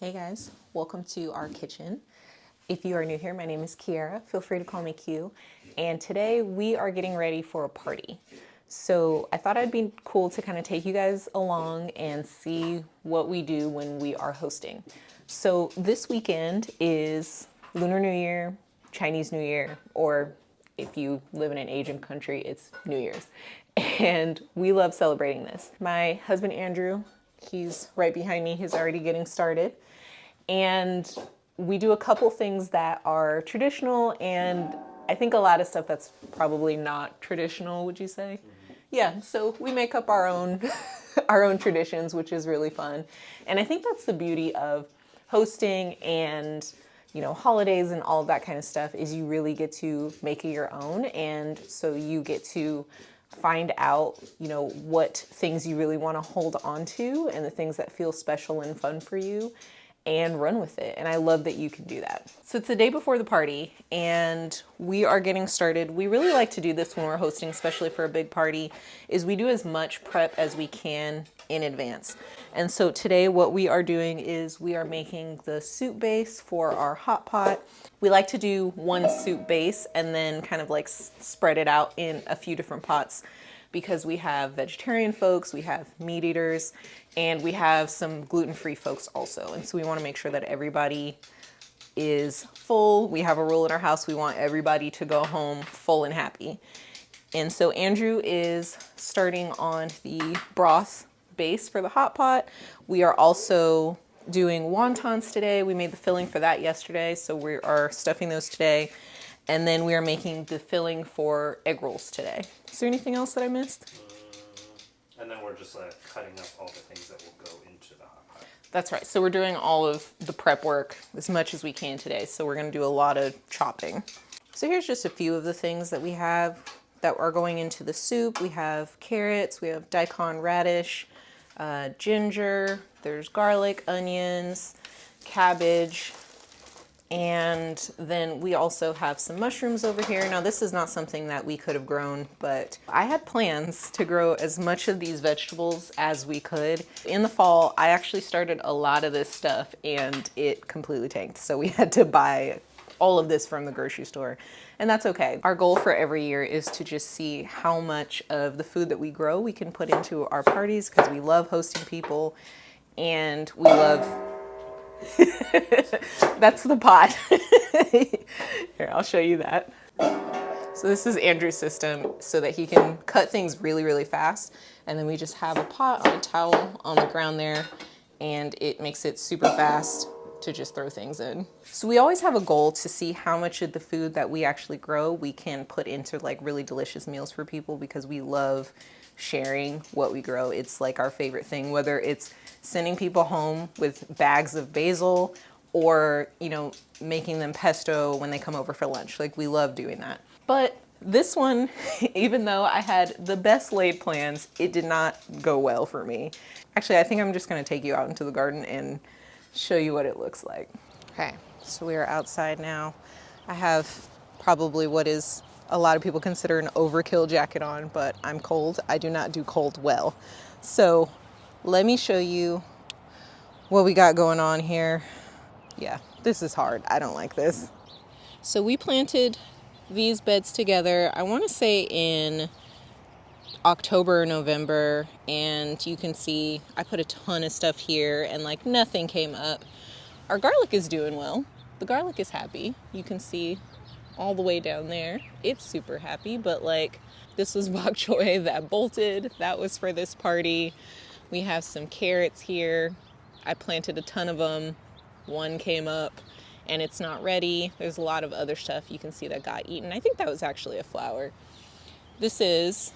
Hey guys, welcome to our kitchen. If you are new here, my name is Kiara. Feel free to call me Q. And today we are getting ready for a party. So I thought it'd be cool to kind of take you guys along and see what we do when we are hosting. So this weekend is Lunar New Year, Chinese New Year, or if you live in an Asian country, it's New Year's. And we love celebrating this. My husband Andrew, he's right behind me, he's already getting started. And we do a couple things that are traditional and I think a lot of stuff that's probably not traditional, would you say? Yeah, so we make up our own our own traditions, which is really fun. And I think that's the beauty of hosting and holidays and all of that kind of stuff is you really get to make it your own, and so you get to find out what things you really want to hold on to and the things that feel special and fun for you and run with it. And I love that you can do that. So it's the day before the party and we are getting started. We really like to do this when we're hosting, especially for a big party, is we do as much prep as we can in advance. And so today what we are doing is we are making the soup base for our hot pot. We like to do one soup base and then kind of like spread it out in a few different pots because we have vegetarian folks, we have meat eaters, and we have some gluten-free folks also. And so we want to make sure that everybody is full. We have a rule in our house. We want everybody to go home full and happy. And so Andrew is starting on the broth base for the hot pot. We are also doing wontons today. We made the filling for that yesterday, so we are stuffing those today. And then we are making the filling for egg rolls today. Is there anything else that I missed? And then we're just cutting up all the things that will go into the hot pot. That's right. So we're doing all of the prep work as much as we can today. So we're going to do a lot of chopping. So here's just a few of the things that we have that are going into the soup. We have carrots, we have daikon radish, ginger, there's garlic, onions, cabbage, and then we also have some mushrooms over here. Now this is not something that we could have grown, but I had plans to grow as much of these vegetables as we could. In the fall, I actually started a lot of this stuff and it completely tanked. So we had to buy all of this from the grocery store, and that's okay. Our goal for every year is to just see how much of the food that we grow we can put into our parties because we love hosting people and we love that's the pot. Here, I'll show you that. So this is Andrew's system so that he can cut things really, really fast. And then we just have a pot on a towel on the ground there, and it makes it super fast to just throw things in. So we always have a goal to see how much of the food that we actually grow we can put into like really delicious meals for people because we love sharing what we grow. It's like our favorite thing, whether it's sending people home with bags of basil or, making them pesto when they come over for lunch. Like we love doing that. But this one, even though I had the best laid plans, it did not go well for me. Actually, I think I'm just gonna take you out into the garden and show you what it looks like. Okay, so we are outside now. I have probably what is a lot of people consider an overkill jacket on, but I'm cold. I do not do cold well. So let me show you what we got going on here. Yeah, this is hard. I don't like this. So we planted these beds together, I want to say in October or November, and you can see I put a ton of stuff here and like nothing came up. Our garlic is doing well. The garlic is happy. You can see all the way down there. It's super happy, but like this was bok choy that bolted. That was for this party. We have some carrots here. I planted a ton of them. One came up and it's not ready. There's a lot of other stuff you can see that got eaten. I think that was actually a flower. This is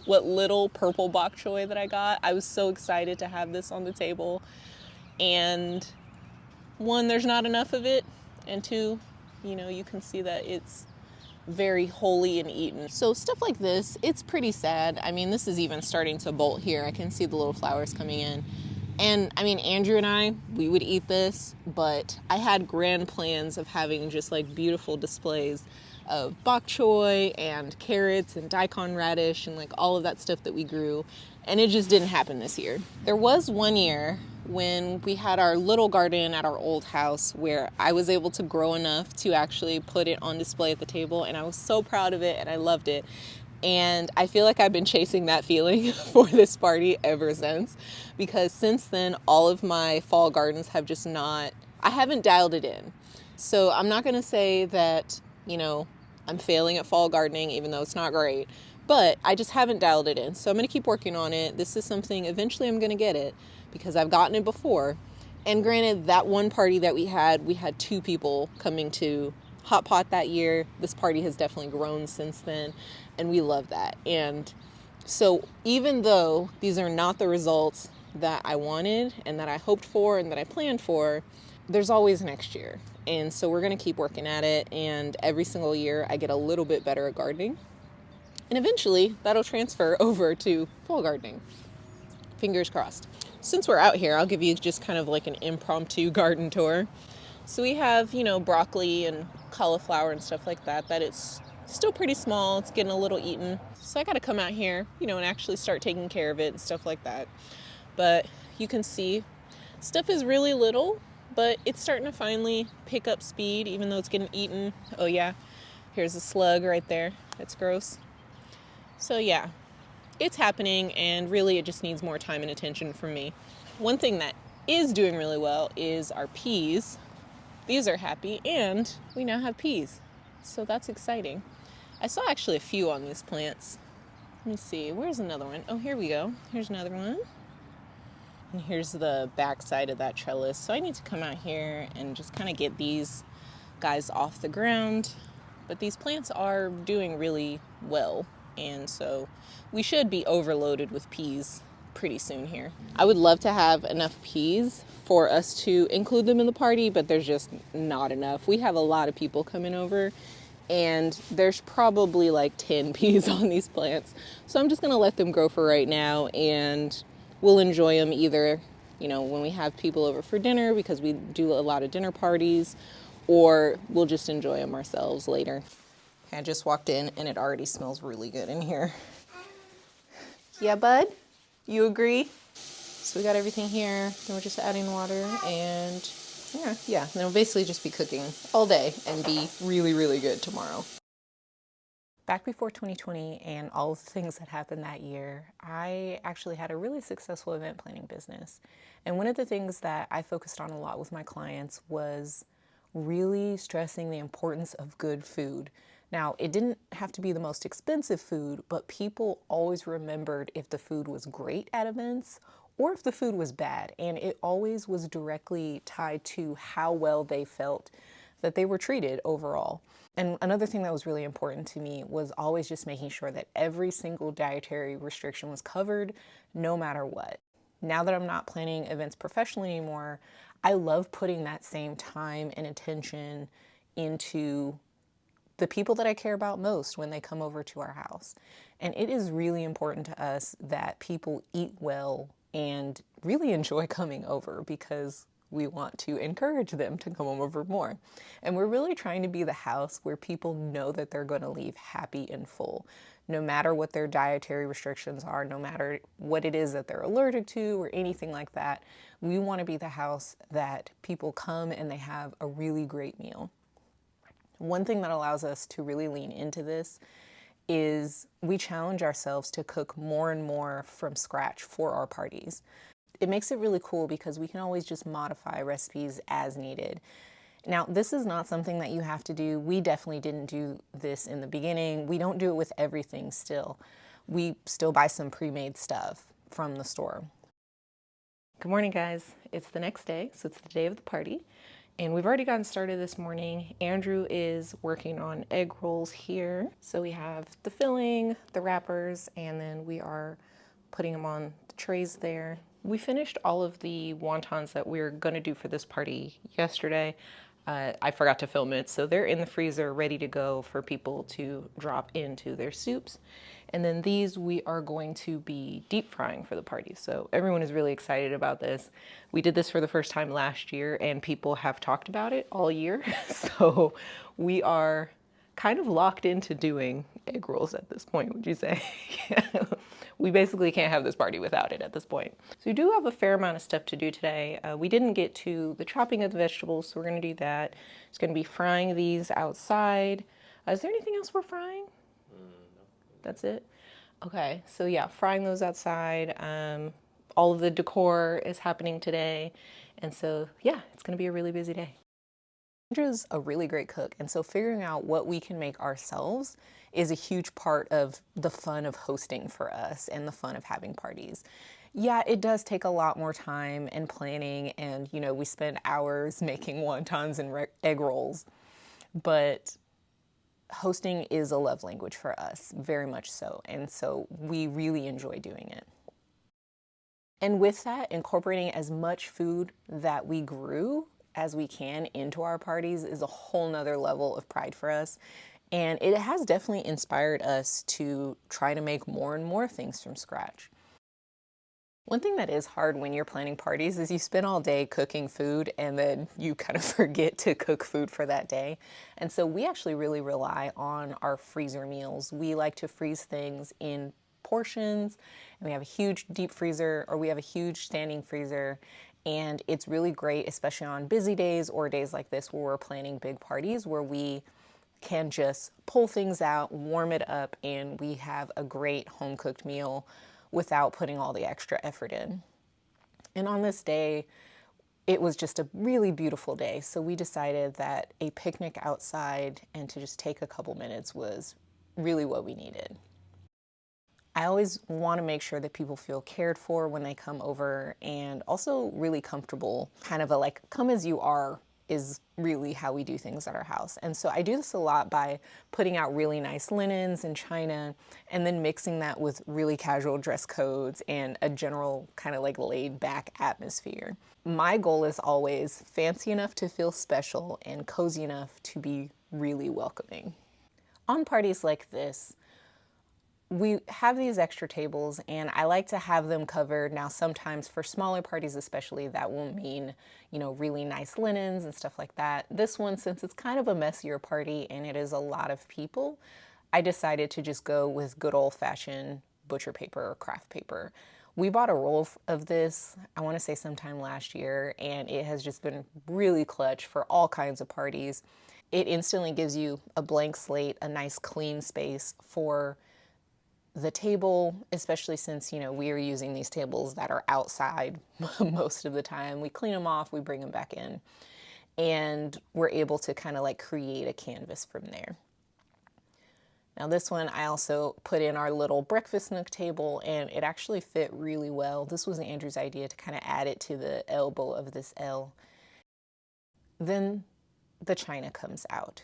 what little purple bok choy that I got. I was so excited to have this on the table. And one, there's not enough of it. And two, you can see that it's very wholly and eaten. So stuff like this, it's pretty sad. I mean, this is even starting to bolt here. I can see the little flowers coming in. And I mean, Andrew and I, we would eat this, but I had grand plans of having just like beautiful displays of bok choy and carrots and daikon radish and like all of that stuff that we grew. and it just didn't happen this year. There was one year when we had our little garden at our old house where I was able to grow enough to actually put it on display at the table, and I was so proud of it and I loved it. And I feel like I've been chasing that feeling for this party ever since, because since then all of my fall gardens have just not, I haven't dialed it in. So I'm not going to say that, I'm failing at fall gardening, even though it's not great, but I just haven't dialed it in. So I'm going to keep working on it. This is something, eventually I'm going to get it because I've gotten it before. And granted, that one party that we had 2 people coming to Hot Pot that year. This party has definitely grown since then, and we love that. And so even though these are not the results that I wanted and that I hoped for and that I planned for, there's always next year. And so we're going to keep working at it, and every single year I get a little bit better at gardening. And eventually that'll transfer over to fall gardening. Fingers crossed. Since we're out here, I'll give you just kind of like an impromptu garden tour. So we have, broccoli and cauliflower and stuff like that, that it's still pretty small. It's getting a little eaten. So I got to come out here, and actually start taking care of it and stuff like that. But you can see stuff is really little, but it's starting to finally pick up speed, even though it's getting eaten. Oh yeah, here's a slug right there. That's gross. So yeah, it's happening, and really it just needs more time and attention from me. One thing that is doing really well is our peas. These are happy, and we now have peas. So that's exciting. I saw actually a few on these plants. Let me see, where's another one? Oh, here we go. Here's another one. And here's the back side of that trellis. So I need to come out here and just kind of get these guys off the ground. But these plants are doing really well, and so we should be overloaded with peas pretty soon here. I would love to have enough peas for us to include them in the party, but there's just not enough. We have a lot of people coming over, and there's probably like 10 peas on these plants. So I'm just gonna let them grow for right now, and we'll enjoy them either, when we have people over for dinner, because we do a lot of dinner parties, or we'll just enjoy them ourselves later. I just walked in and it already smells really good in here. Yeah, bud? You agree? So we got everything here. Then we're just adding water, and yeah. Then we'll basically just be cooking all day and be really, really good tomorrow. Back before 2020 and all of the things that happened that year, I actually had a really successful event planning business. And one of the things that I focused on a lot with my clients was really stressing the importance of good food. Now, it didn't have to be the most expensive food, but people always remembered if the food was great at events or if the food was bad. And it always was directly tied to how well they felt that they were treated overall. And another thing that was really important to me was always just making sure that every single dietary restriction was covered, no matter what. Now that I'm not planning events professionally anymore, I love putting that same time and attention into the people that I care about most when they come over to our house. And it is really important to us that people eat well and really enjoy coming over, because we want to encourage them to come over more. And we're really trying to be the house where people know that they're going to leave happy and full, no matter what their dietary restrictions are, no matter what it is that they're allergic to or anything like that. We want to be the house that people come and they have a really great meal. One thing that allows us to really lean into this is we challenge ourselves to cook more and more from scratch for our parties. It makes it really cool because we can always just modify recipes as needed. Now, this is not something that you have to do. We definitely didn't do this in the beginning. We don't do it with everything still. We still buy some pre-made stuff from the store. Good morning, guys. It's the next day, so it's the day of the party. And we've already gotten started this morning. Andrew is working on egg rolls here. So we have the filling, the wrappers, and then we are putting them on the trays there. We finished all of the wontons that we were gonna do for this party yesterday. I forgot to film it, so they're in the freezer ready to go for people to drop into their soups. And then these we are going to be deep frying for the party. So everyone is really excited about this. We did this for the first time last year and people have talked about it all year. So we are kind of locked into doing egg rolls at this point, would you say? Yeah. We basically can't have this party without it at this point. So we do have a fair amount of stuff to do today. We didn't get to the chopping of the vegetables, so we're gonna do that. It's gonna be frying these outside. Is there anything else we're frying? No. That's it? Okay, so yeah, frying those outside. All of the decor is happening today. And so yeah, it's gonna be a really busy day. Andrew's a really great cook, and so figuring out what we can make ourselves is a huge part of the fun of hosting for us and the fun of having parties. Yeah, it does take a lot more time and planning, and you know, we spend hours making wontons and egg rolls, but hosting is a love language for us, very much so, and so we really enjoy doing it. And with that, incorporating as much food that we grew as we can into our parties is a whole nother level of pride for us. And it has definitely inspired us to try to make more and more things from scratch. One thing that is hard when you're planning parties is you spend all day cooking food and then you kind of forget to cook food for that day. And so we actually really rely on our freezer meals. We like to freeze things in portions, and we have a huge deep freezer, or we have a huge standing freezer. And it's really great, especially on busy days or days like this where we're planning big parties, where we can just pull things out, warm it up, and we have a great home cooked meal without putting all the extra effort in. And on this day, it was just a really beautiful day. So we decided that a picnic outside and to just take a couple minutes was really what we needed. I always want to make sure that people feel cared for when they come over, and also really comfortable. Kind of a like, come as you are is really how we do things at our house. And so I do this a lot by putting out really nice linens and china, and then mixing that with really casual dress codes and a general kind of like laid back atmosphere. My goal is always fancy enough to feel special and cozy enough to be really welcoming. On parties like this, we have these extra tables, and I like to have them covered. Now, sometimes for smaller parties especially, that will mean, you know, really nice linens and stuff like that. This one, since it's kind of a messier party and it is a lot of people, I decided to just go with good old-fashioned butcher paper or craft paper. We bought a roll of this, I want to say sometime last year, and it has just been really clutch for all kinds of parties. It instantly gives you a blank slate, a nice clean space for the table, especially since, you know, we are using these tables that are outside most of the time. We clean them off, we bring them back in, and we're able to kind of like create a canvas from there. Now this one, I also put in our little breakfast nook table, and it actually fit really well. This was Andrew's idea to kind of add it to the elbow of this L. Then the china comes out.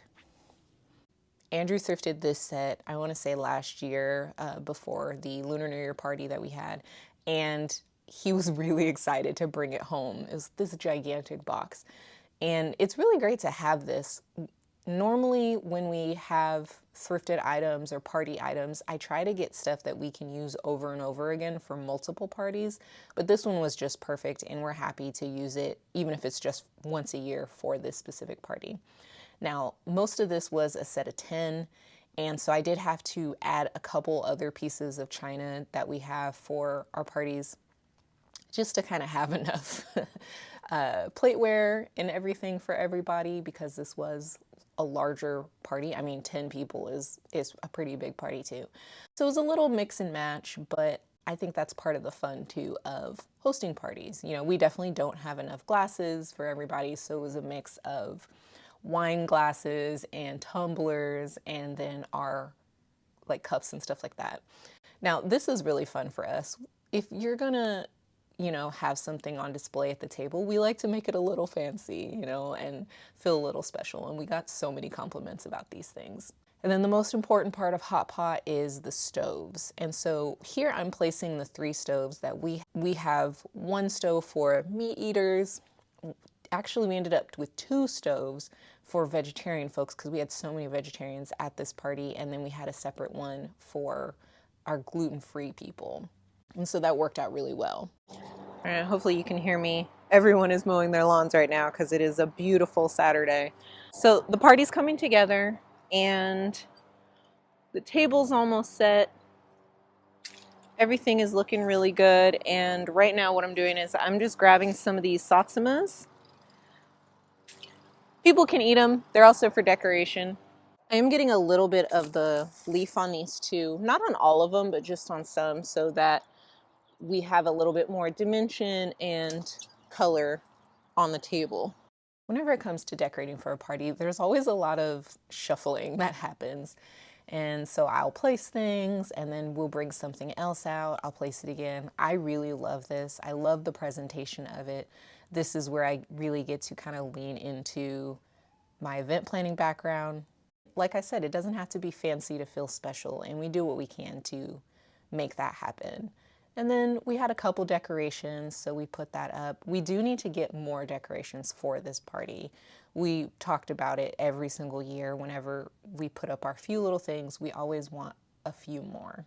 Andrew thrifted this set, I want to say last year, before the Lunar New Year party that we had, and he was really excited to bring it home. It was this gigantic box. And it's really great to have this. Normally, when we have thrifted items or party items, I try to get stuff that we can use over and over again for multiple parties, but this one was just perfect, and we're happy to use it, even if it's just once a year for this specific party. Now, most of this was a set of 10, and so I did have to add a couple other pieces of china that we have for our parties, just to kind of have enough plateware and everything for everybody, because this was a larger party. I mean, 10 people is a pretty big party too. So it was a little mix and match, but I think that's part of the fun too of hosting parties. You know, we definitely don't have enough glasses for everybody, so it was a mix of wine glasses and tumblers, and then our like cups and stuff like that. Now, this is really fun for us. If you're gonna, you know, have something on display at the table, we like to make it a little fancy, you know, and feel a little special. And we got so many compliments about these things. And then the most important part of hot pot is the stoves. And so here I'm placing the 3 stoves that we have. One stove for meat eaters. Actually, we ended up with 2 stoves for vegetarian folks because we had so many vegetarians at this party, and then we had a separate one for our gluten-free people. And so that worked out really well. All right, hopefully you can hear me. Everyone is mowing their lawns right now because it is a beautiful Saturday. So the party's coming together, and the table's almost set. Everything is looking really good, and right now what I'm doing is I'm just grabbing some of these satsumas. People can eat them. They're also for decoration. I am getting a little bit of the leaf on these too. Not on all of them, but just on some so that we have a little bit more dimension and color on the table. Whenever it comes to decorating for a party, there's always a lot of shuffling that happens. And so I'll place things and then we'll bring something else out. I'll place it again. I really love this. I love the presentation of it. This is where I really get to kind of lean into my event planning background. Like I said, it doesn't have to be fancy to feel special, and we do what we can to make that happen. And then we had a couple decorations, so we put that up. We do need to get more decorations for this party. We talked about it every single year. Whenever we put up our few little things, we always want a few more.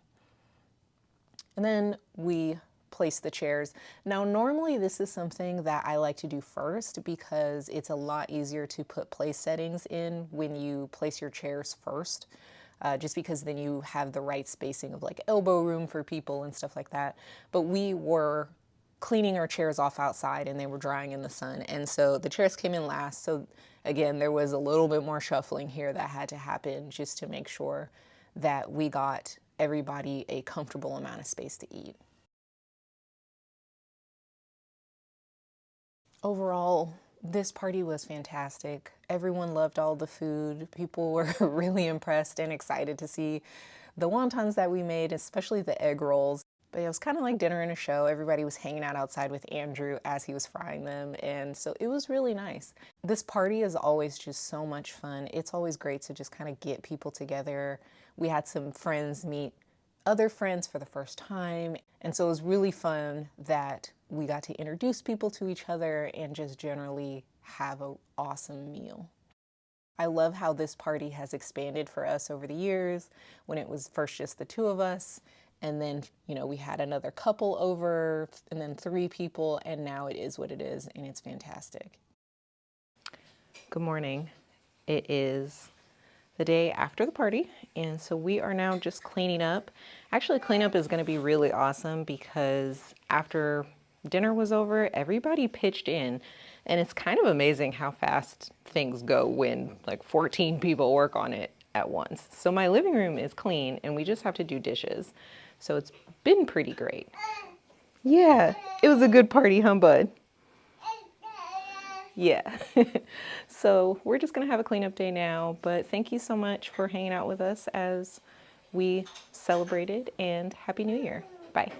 And then we place the chairs. Now, normally this is something that I like to do first because it's a lot easier to put place settings in when you place your chairs first. Just because then you have the right spacing of like elbow room for people and stuff like that. But we were cleaning our chairs off outside and they were drying in the sun. And so the chairs came in last. So again, there was a little bit more shuffling here that had to happen just to make sure that we got everybody a comfortable amount of space to eat. Overall, this party was fantastic. Everyone loved all the food. People were really impressed and excited to see the wontons that we made, especially the egg rolls. But it was kind of like dinner and a show. Everybody was hanging out outside with Andrew as he was frying them, and so it was really nice. This party is always just so much fun. It's always great to just kind of get people together. We had some friends meet other friends for the first time. And so it was really fun that we got to introduce people to each other and just generally have an awesome meal. I love how this party has expanded for us over the years when it was first just the two of us. And then, we had another couple over and then 3 people. And now it is what it is. And it's fantastic. Good morning. It is the day after the party, and so we are now just cleaning up. Actually, cleanup is going to be really awesome because after dinner was over, everybody pitched in, and it's kind of amazing how fast things go when like 14 people work on it at once. So my living room is clean, and we just have to do dishes. So it's been pretty great. Yeah, it was a good party, huh, bud? Yeah. So we're just going to have a cleanup day now, but thank you so much for hanging out with us as we celebrated, and Happy New Year. Bye.